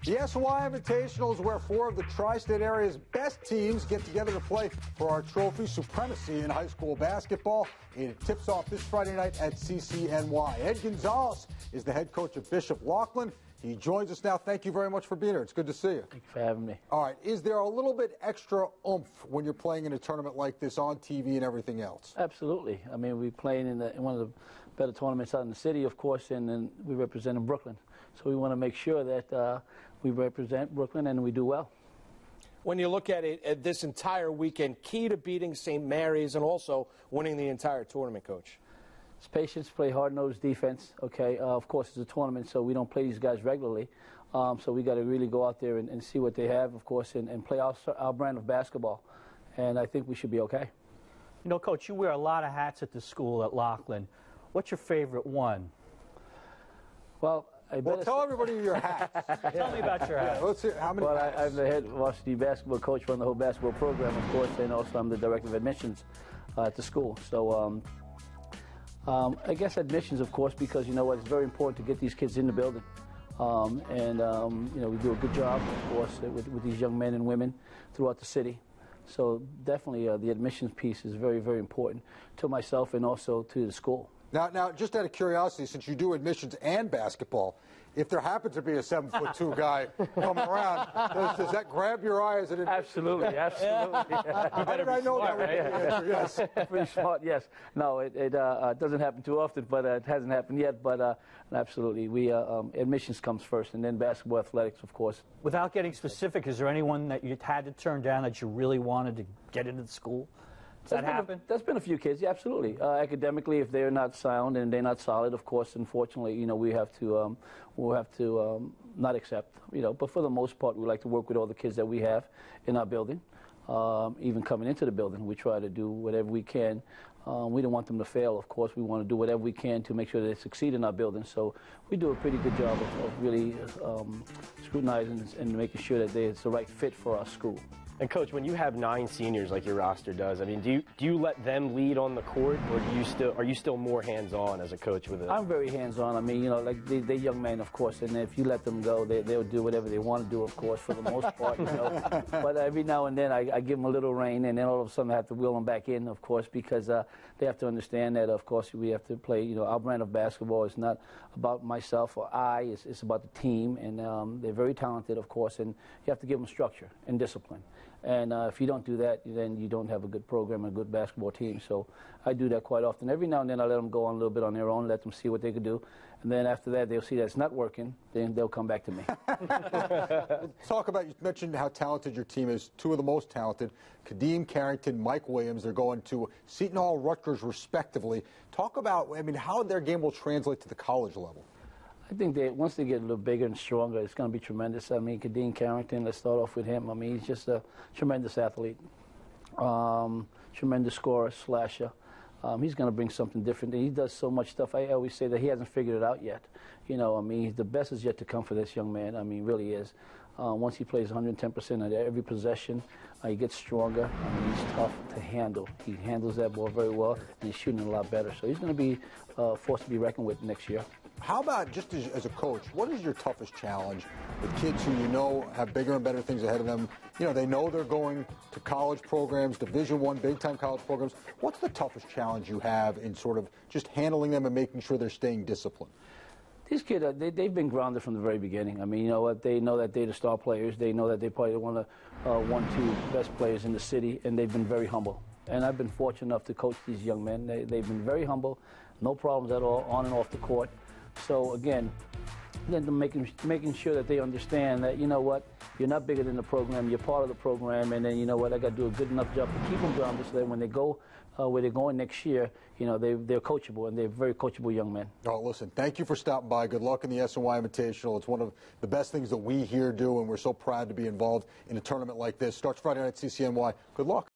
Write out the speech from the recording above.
The SNY Invitational is where 4 of the tri-state area's best teams get together to play for our trophy, Supremacy in High School Basketball. It tips off this Friday night at CCNY. Edwin Gonzalez is the head coach of Bishop Loughlin. He joins us now. Thank you very much for being here. It's good to see you. Thank you for having me. All right. Is there a little bit extra oomph when you're playing in a tournament like this on TV and everything else? Absolutely. I mean, we're playing in one of the better tournaments out in the city, of course, and then we represent in Brooklyn. So we want to make sure that we represent Brooklyn and we do well. When you look at it at this entire weekend, key to beating St. Mary's and also winning the entire tournament, Coach? It's patience, play hard-nosed defense. Okay, of course, it's a tournament, so we don't play these guys regularly. So we got to really go out there and see what they have, of course, and play our brand of basketball. And I think we should be okay. You know, Coach, you wear a lot of hats at the school at Loughlin. What's your favorite one? Well, tell everybody your hats. Tell me about your hats. Yeah, let's see how many. Well, I'm the head varsity basketball coach, run the whole basketball program, of course, and also I'm the director of admissions at the school. So I guess admissions, of course, because you know what, it's very important to get these kids in the building. You know, we do a good job, of course, with these young men and women throughout the city. So definitely the admissions piece is very, very important to myself and also to the school. Now, just out of curiosity, since you do admissions and basketball, if there happens to be a 7'2" guy coming around, does that grab your eye as an Absolutely, absolutely. How did I know that? Right? Yes. Pretty smart, yes. No, it doesn't happen too often, but it hasn't happened yet. But absolutely, we admissions comes first, and then basketball athletics, of course. Without getting specific, is there anyone that you had to turn down that you really wanted to get into the school? Does that happen? There's been a few kids, yeah, absolutely. Academically, if they're not sound and they're not solid, of course, unfortunately, you know, we'll have to not accept, you know. But for the most part, we like to work with all the kids that we have in our building. Even coming into the building, we try to do whatever we can. We don't want them to fail, of course. We want to do whatever we can to make sure they succeed in our building. So we do a pretty good job of really scrutinizing and making sure that it's the right fit for our school. And Coach, when you have 9 seniors like your roster does, I mean, do you let them lead on the court, or are you still more hands-on as a coach with it? I'm very hands-on. I mean, you know, like they're young men, of course, and if you let them go, they'll do whatever they want to do, of course, for the most part, you know. But every now and then I give them a little rein, and then all of a sudden I have to wheel them back in, of course, because they have to understand that, of course, we have to play, you know, our brand of basketball is not about myself or it's about the team, and they're very talented, of course, and you have to give them structure and discipline. And if you don't do that, then you don't have a good program and a good basketball team. So I do that quite often. Every now and then I let them go on a little bit on their own, let them see what they could do. And then after that, they'll see that it's not working. Then they'll come back to me. Talk about, you mentioned how talented your team is. 2 of the most talented, Kadeem Carrington, Mike Williams. They're going to Seton Hall, Rutgers, respectively. Talk about, I mean, how their game will translate to the college level. I think once they get a little bigger and stronger, it's going to be tremendous. I mean, Kadeem Carrington, let's start off with him. I mean, he's just a tremendous athlete, tremendous scorer, slasher. He's going to bring something different. And he does so much stuff. I always say that he hasn't figured it out yet. You know, I mean, the best is yet to come for this young man. I mean, really is. Once he plays 110% at every possession, he gets stronger. I mean, he's tough to handle. He handles that ball very well, and he's shooting a lot better. So he's going to be a force to be reckoned with next year. How about, just as a coach, what is your toughest challenge with kids who you know have bigger and better things ahead of them? You know, they know they're going to college programs, Division I, big-time college programs. What's the toughest challenge you have in sort of just handling them and making sure they're staying disciplined? These kids, they've been grounded from the very beginning. I mean, you know what? They know that they're the star players. They know that they're probably one of the 1-2 best players in the city, and they've been very humble. And I've been fortunate enough to coach these young men. They've been very humble, no problems at all, on and off the court. So again, then making sure that they understand that, you know what, you're not bigger than the program, you're part of the program, and then, you know what, I got to do a good enough job to keep them grounded so that when they go where they're going next year, you know, they're coachable, and they're very coachable young men. Oh, listen, thank you for stopping by. Good luck in the SNY Invitational. It's one of the best things that we here do, and we're so proud to be involved in a tournament like this. Starts Friday night at CCNY. Good luck.